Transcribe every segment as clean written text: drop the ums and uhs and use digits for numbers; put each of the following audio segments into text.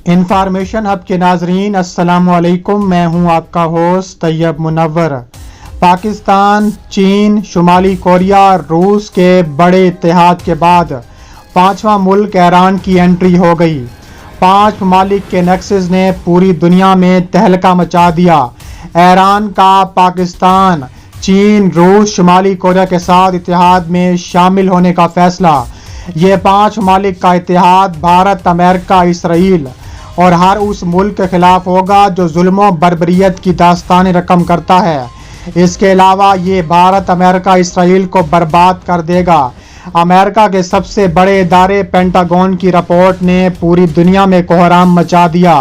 Information hub کے ناظرین السلام علیکم، میں ہوں آپ کا ہوسٹ طیب منور۔ پاکستان، چین، شمالی کوریا، روس کے بڑے اتحاد کے بعد پانچواں ملک ایران کی انٹری ہو گئی۔ 5 ممالک کے نیکسس نے پوری دنیا میں تہلکہ مچا دیا۔ ایران کا پاکستان، چین، روس، شمالی کوریا کے ساتھ اتحاد میں شامل ہونے کا فیصلہ۔ یہ 5 ممالک کا اتحاد بھارت، امریکہ، اسرائیل اور ہر اس ملک کے خلاف ہوگا جو ظلم و بربریت کی داستانیں رقم کرتا ہے۔ اس کے علاوہ یہ بھارت، امریکہ، اسرائیل کو برباد کر دے گا۔ امریکہ کے سب سے بڑے ادارے پینٹاگون کی رپورٹ نے پوری دنیا میں کوہرام مچا دیا۔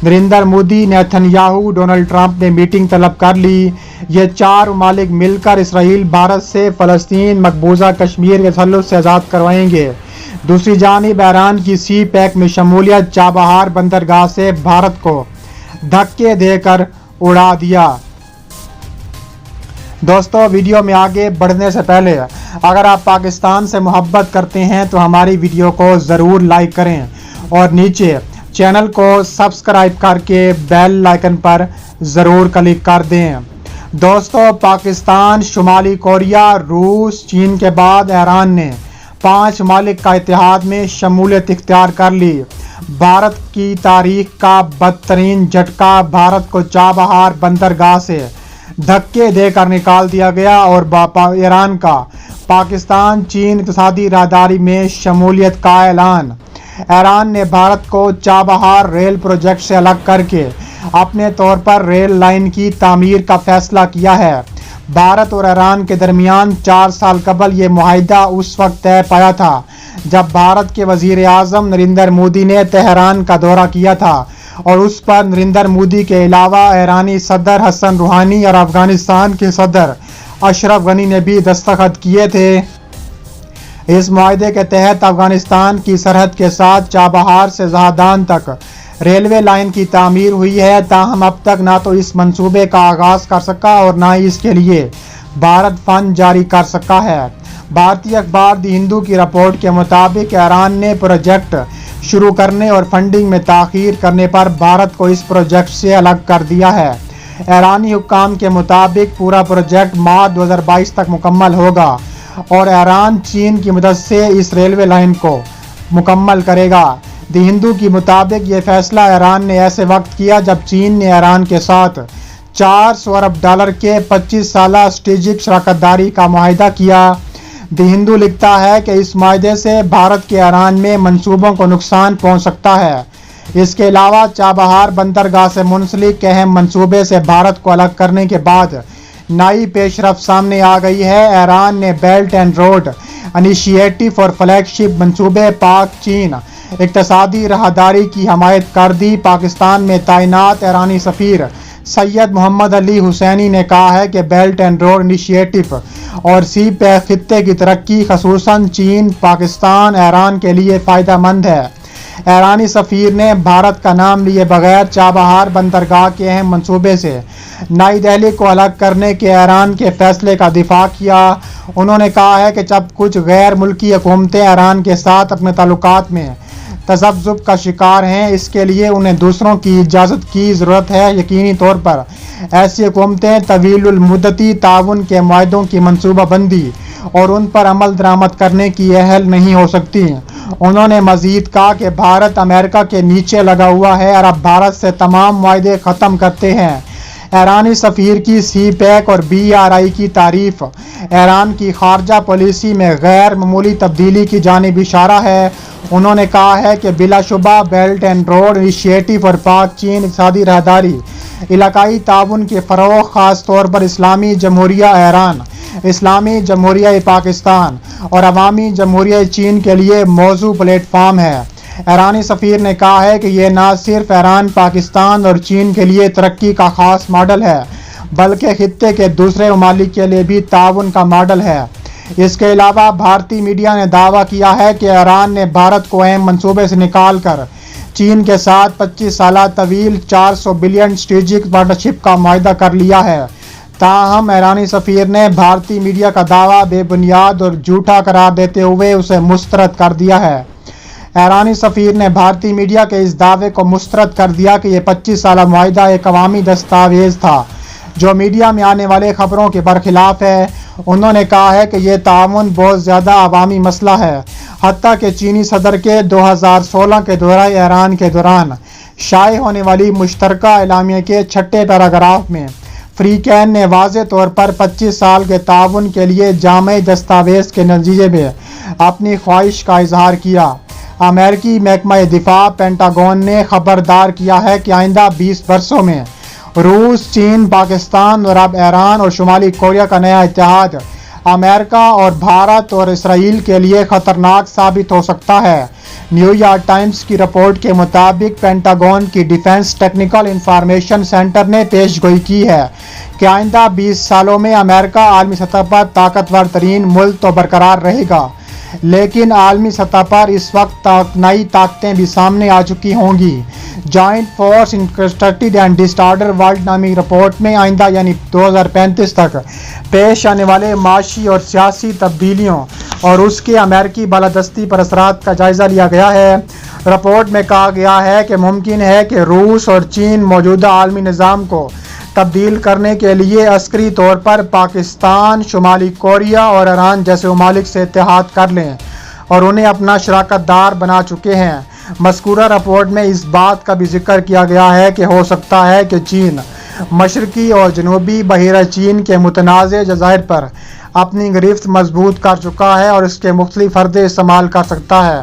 Narendra Modi, Nitin Yahoo, Donald Trump نے میٹنگ طلب کر لی۔ یہ 4 ممالک مل کر اسرائیل بھارت سے فلسطین مقبوضہ کشمیر کے تسلط سے آزاد کروائیں گے۔ دوسری جانب ایران کی سی پیک میں شمولیت چابہار بندرگاہ سے بھارت کو دھکے دے کر اڑا دیا۔ دوستو، ویڈیو میں آگے بڑھنے سے پہلے اگر آپ پاکستان سے محبت کرتے ہیں تو ہماری ویڈیو کو ضرور لائک کریں اور نیچے چینل کو سبسکرائب کر کے بیل آئیکن پر ضرور کلک کر دیں۔ دوستو، پاکستان، شمالی کوریا، روس، چین کے بعد ایران نے 5 ممالک کا اتحاد میں شمولیت اختیار کر لی۔ بھارت کی تاریخ کا بدترین جھٹکا، بھارت کو چابہار بندرگاہ سے دھکے دے کر نکال دیا گیا اور ایران کا پاکستان چین اقتصادی راہداری میں شمولیت کا اعلان۔ ایران نے بھارت کو چابہار ریل پروجیکٹ سے الگ کر کے اپنے طور پر ریل لائن کی تعمیر کا فیصلہ کیا ہے۔ بھارت اور ایران کے درمیان 4 سال قبل یہ معاہدہ اس وقت طے پایا تھا جب بھارت کے وزیر اعظم نریندر مودی نے تہران کا دورہ کیا تھا اور اس پر نریندر مودی کے علاوہ ایرانی صدر حسن روحانی اور افغانستان کے صدر اشرف غنی نے بھی دستخط کیے تھے۔ اس معاہدے کے تحت افغانستان کی سرحد کے ساتھ چابہار سے زہدان تک ریلوے لائن کی تعمیر ہوئی ہے، تاہم اب تک نہ تو اس منصوبے کا آغاز کر سکا اور نہ ہی اس کے لیے بھارت فنڈ جاری کر سکا ہے۔ بھارتی اخبار دی ہندو کی رپورٹ کے مطابق ایران نے پروجیکٹ شروع کرنے اور فنڈنگ میں تاخیر کرنے پر بھارت کو اس پروجیکٹ سے الگ کر دیا ہے۔ ایرانی حکام کے مطابق پورا پروجیکٹ مارچ 2022 تک مکمل ہوگا اور ایران چین کی مدد سے اس ریلوے لائن کو مکمل کرے گا۔ دی ہندو کی مطابق یہ فیصلہ ایران نے ایسے وقت کیا جب چین نے ایران کے ساتھ $400 ارب کے 25 سالہ اسٹریٹجک شراکت داری کا معاہدہ کیا۔ دی ہندو لکھتا ہے کہ اس معاہدے سے بھارت کے ایران میں منصوبوں کو نقصان پہنچ سکتا ہے۔ اس کے علاوہ چابہار بندرگاہ سے منسلک اہم منصوبے سے بھارت کو الگ کرنے کے بعد نئی پیش رفت سامنے آ گئی ہے۔ ایران نے بیلٹ اینڈ روڈ انیشیٹو اور فلیگ شپ منصوبے پاک چین اقتصادی راہداری کی حمایت کر دی۔ پاکستان میں تعینات ایرانی سفیر سید محمد علی حسینی نے کہا ہے کہ بیلٹ اینڈ روڈ انیشیٹو اور سی پیک خطے کی ترقی خصوصاً چین، پاکستان، ایران کے لیے فائدہ مند ہے۔ ایرانی سفیر نے بھارت کا نام لیے بغیر چابہار بندرگاہ کے اہم منصوبے سے نئی دہلی کو الگ کرنے کے ایران کے فیصلے کا دفاع کیا۔ انہوں نے کہا ہے کہ جب کچھ غیر ملکی حکومتیں ایران کے ساتھ اپنے تعلقات میں تذبذب کا شکار ہیں، اس کے لیے انہیں دوسروں کی اجازت کی ضرورت ہے۔ یقینی طور پر ایسی حکومتیں طویل المدتی تعاون کے معاہدوں کی منصوبہ بندی اور ان پر عمل درآمد کرنے کی اہل نہیں ہو سکتی۔ انہوں نے مزید کہا کہ بھارت امریکہ کے نیچے لگا ہوا ہے اور اب بھارت سے تمام معاہدے ختم کرتے ہیں۔ ایرانی سفیر کی سی پیک اور BRI کی تعریف ایران کی خارجہ پالیسی میں غیر معمولی تبدیلی کی جانب اشارہ ہے۔ انہوں نے کہا ہے کہ بلا شبہ بیلٹ اینڈ روڈ انیشیٹو اور پاک چین اقتصادی راہداری علاقائی تعاون کے فروغ، خاص طور پر اسلامی جمہوریہ ایران، اسلامی جمہوریہ پاکستان اور عوامی جمہوریہ چین کے لیے موزوں پلیٹ فارم ہے۔ ایرانی سفیر نے کہا ہے کہ یہ نہ صرف ایران، پاکستان اور چین کے لیے ترقی کا خاص ماڈل ہے بلکہ خطے کے دوسرے ممالک کے لیے بھی تعاون کا ماڈل ہے۔ اس کے علاوہ بھارتی میڈیا نے دعویٰ کیا ہے کہ ایران نے بھارت کو اہم منصوبے سے نکال کر چین کے ساتھ 25 سالہ طویل $400 بلین اسٹریٹجک پارٹنرشپ کا معاہدہ کر لیا ہے۔ تاہم ایرانی سفیر نے بھارتی میڈیا کا دعویٰ بے بنیاد اور جھوٹا قرار دیتے ہوئے اسے مسترد کر دیا ہے۔ ایرانی سفیر نے بھارتی میڈیا کے اس دعوے کو مسترد کر دیا کہ یہ 25 سالہ معاہدہ ایک عوامی دستاویز تھا جو میڈیا میں آنے والے خبروں کے برخلاف ہے۔ انہوں نے کہا ہے کہ یہ تعاون بہت زیادہ عوامی مسئلہ ہے، حتیٰ کہ چینی صدر کے 2016 کے دورہ ایران کے دوران شائع ہونے والی مشترکہ اعلامیہ کے 6 پیراگراف میں فریقین نے واضح طور پر 25 سال کے تعاون کے لیے جامع دستاویز کے نتیجے میں اپنی خواہش کا اظہار کیا۔ امریکی محکمہ دفاع پینٹاگون نے خبردار کیا ہے کہ آئندہ 20 برسوں میں روس، چین، پاکستان اور اب ایران اور شمالی کوریا کا نیا اتحاد امریکہ اور بھارت اور اسرائیل کے لیے خطرناک ثابت ہو سکتا ہے۔ نیو یارک ٹائمز کی رپورٹ کے مطابق پینٹاگون کی ڈیفنس ٹیکنیکل انفارمیشن سینٹر نے پیش گوئی کی ہے کہ آئندہ 20 سالوں میں امریکہ عالمی سطح پر طاقتور ترین ملک تو برقرار رہے گا، لیکن عالمی سطح پر اس وقت نئی طاقتیں بھی سامنے آ چکی ہوں گی۔ Joint force interested and disorder world نامی رپورٹ میں آئندہ یعنی 2035 تک پیش آنے والے معاشی اور سیاسی تبدیلیوں اور اس کے امریکی بالادستی پر اثرات کا جائزہ لیا گیا ہے۔ رپورٹ میں کہا گیا ہے کہ ممکن ہے کہ روس اور چین موجودہ عالمی نظام کو تبدیل کرنے کے لیے عسکری طور پر پاکستان، شمالی کوریا اور ایران جیسے ممالک سے اتحاد کر لیں اور انہیں اپنا شراکت دار بنا چکے ہیں۔ مذکورہ رپورٹ میں اس بات کا بھی ذکر کیا گیا ہے کہ ہو سکتا ہے کہ چین مشرقی اور جنوبی بحیرہ چین کے متنازع جزائر پر اپنی گرفت مضبوط کر چکا ہے اور اس کے مختلف حردے استعمال کر سکتا ہے۔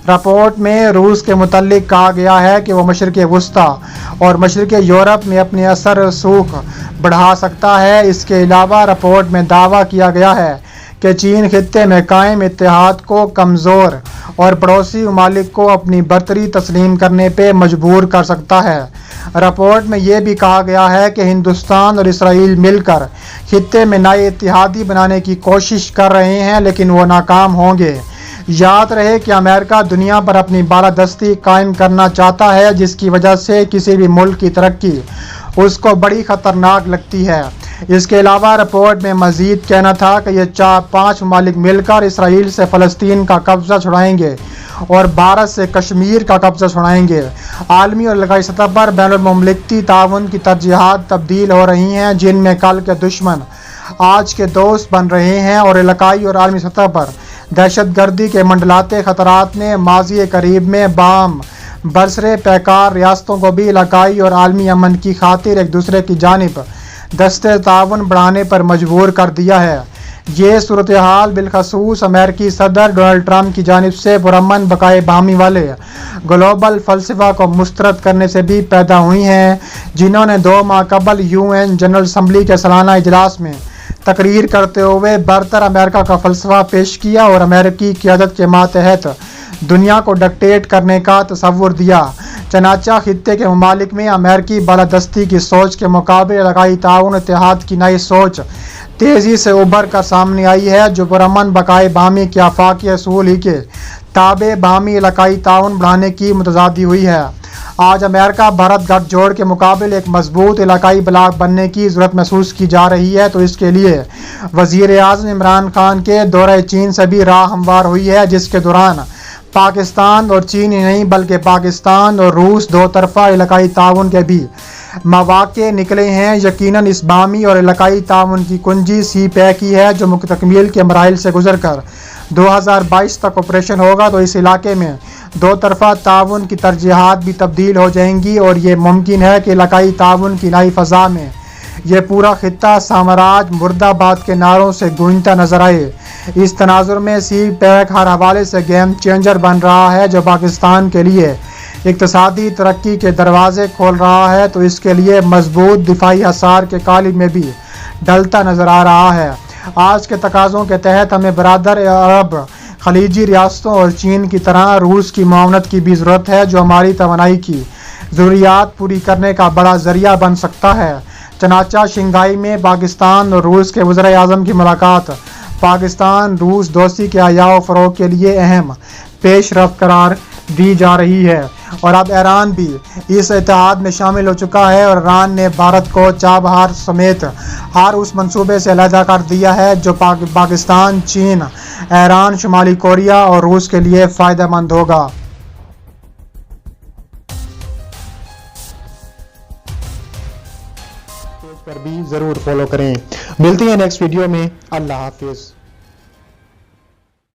رپورٹ میں روس کے متعلق کہا گیا ہے کہ وہ مشرق وسطیٰ اور مشرق یورپ میں اپنی اثر رسوخ بڑھا سکتا ہے۔ اس کے علاوہ رپورٹ میں دعویٰ کیا گیا ہے کہ چین خطے میں قائم اتحاد کو کمزور اور پڑوسی ممالک کو اپنی برتری تسلیم کرنے پہ مجبور کر سکتا ہے۔ رپورٹ میں یہ بھی کہا گیا ہے کہ ہندوستان اور اسرائیل مل کر خطے میں نئے اتحادی بنانے کی کوشش کر رہے ہیں، لیکن وہ ناکام ہوں گے۔ یاد رہے کہ امریکہ دنیا پر اپنی بالادستی قائم کرنا چاہتا ہے، جس کی وجہ سے کسی بھی ملک کی ترقی اس کو بڑی خطرناک لگتی ہے۔ اس کے علاوہ رپورٹ میں مزید کہنا تھا کہ یہ 5 ممالک مل کر اسرائیل سے فلسطین کا قبضہ چھڑائیں گے اور بھارت سے کشمیر کا قبضہ چھڑائیں گے۔ عالمی اور علاقائی سطح پر بین المملکتی تعاون کی ترجیحات تبدیل ہو رہی ہیں، جن میں کل کے دشمن آج کے دوست بن رہے ہیں، اور علاقائی اور عالمی سطح پر دہشت گردی کے منڈلاتے خطرات نے ماضی قریب میں باہم برسر پیکار ریاستوں کو بھی علاقائی اور عالمی امن کی خاطر ایک دوسرے کی جانب دستے تعاون بڑھانے پر مجبور کر دیا ہے۔ یہ صورتحال بالخصوص امریکی صدر ڈونلڈ ٹرمپ کی جانب سے پرامن بقائے باہمی والے گلوبل فلسفہ کو مسترد کرنے سے بھی پیدا ہوئی ہیں، جنہوں نے 2 ماہ قبل UN جنرل اسمبلی کے سالانہ اجلاس میں تقریر کرتے ہوئے برتر امریکہ کا فلسفہ پیش کیا اور امریکی قیادت کے ماتحت دنیا کو ڈکٹیٹ کرنے کا تصور دیا۔ چنانچہ خطے کے ممالک میں امریکی بالادستی کی سوچ کے مقابلے علاقائی تعاون اتحاد کی نئی سوچ تیزی سے ابھر کر سامنے آئی ہے، جو پرامن بقائے باہمی کے آفاقی اصول ہی کے تابع باہمی علاقائی تعاون بڑھانے کی متضادی ہوئی ہے۔ آج امریکہ بھارت گٹھ جوڑ کے مقابل ایک مضبوط علاقائی بلاک بننے کی ضرورت محسوس کی جا رہی ہے، تو اس کے لیے وزیر اعظم عمران خان کے دورہ چین سے بھی راہ ہموار ہوئی ہے، جس کے دوران پاکستان اور چین ہی نہیں بلکہ پاکستان اور روس 2 طرفہ علاقائی تعاون کے بھی مواقع نکلے ہیں۔ یقیناً اس باہمی اور علاقائی تعاون کی کنجی سی پیک ہی ہے، جو تکمیل کے مراحل سے گزر کر 2022 تک آپریشن ہوگا، تو اس علاقے میں 2 طرفہ تعاون کی ترجیحات بھی تبدیل ہو جائیں گی، اور یہ ممکن ہے کہ علاقائی تعاون کی نئی فضا میں یہ پورا خطہ سامراج مرد آباد کے نعروں سے گونجتا نظر آئے۔ اس تناظر میں سی پیک ہر حوالے سے گیم چینجر بن رہا ہے، جو پاکستان کے لیے اقتصادی ترقی کے دروازے کھول رہا ہے، تو اس کے لیے مضبوط دفاعی حصار کے قالب میں بھی ڈھلتا نظر آ رہا ہے۔ آج کے تقاضوں کے تحت ہمیں برادر عرب، خلیجی ریاستوں اور چین کی طرح روس کی معاونت کی بھی ضرورت ہے، جو ہماری توانائی کی ضروریات پوری کرنے کا بڑا ذریعہ بن سکتا ہے۔ چنانچہ شنگھائی میں پاکستان اور روس کے وزرائے اعظم کی ملاقات پاکستان روس دوستی کے احیاء و فروغ کے لیے اہم پیش رفت قرار دی جا رہی ہے، اور اب ایران بھی اس اتحاد میں شامل ہو چکا ہے، اور ایران نے بھارت کو چابہار سمیت ہر اس منصوبے سے علیحدہ کر دیا ہے جو پاکستان، چین، ایران، شمالی کوریا اور روس کے لیے فائدہ مند ہوگا۔ پیج پر بھی ضرور فالو کریں۔ ملتے ہیں نیکسٹ ویڈیو میں۔ اللہ حافظ۔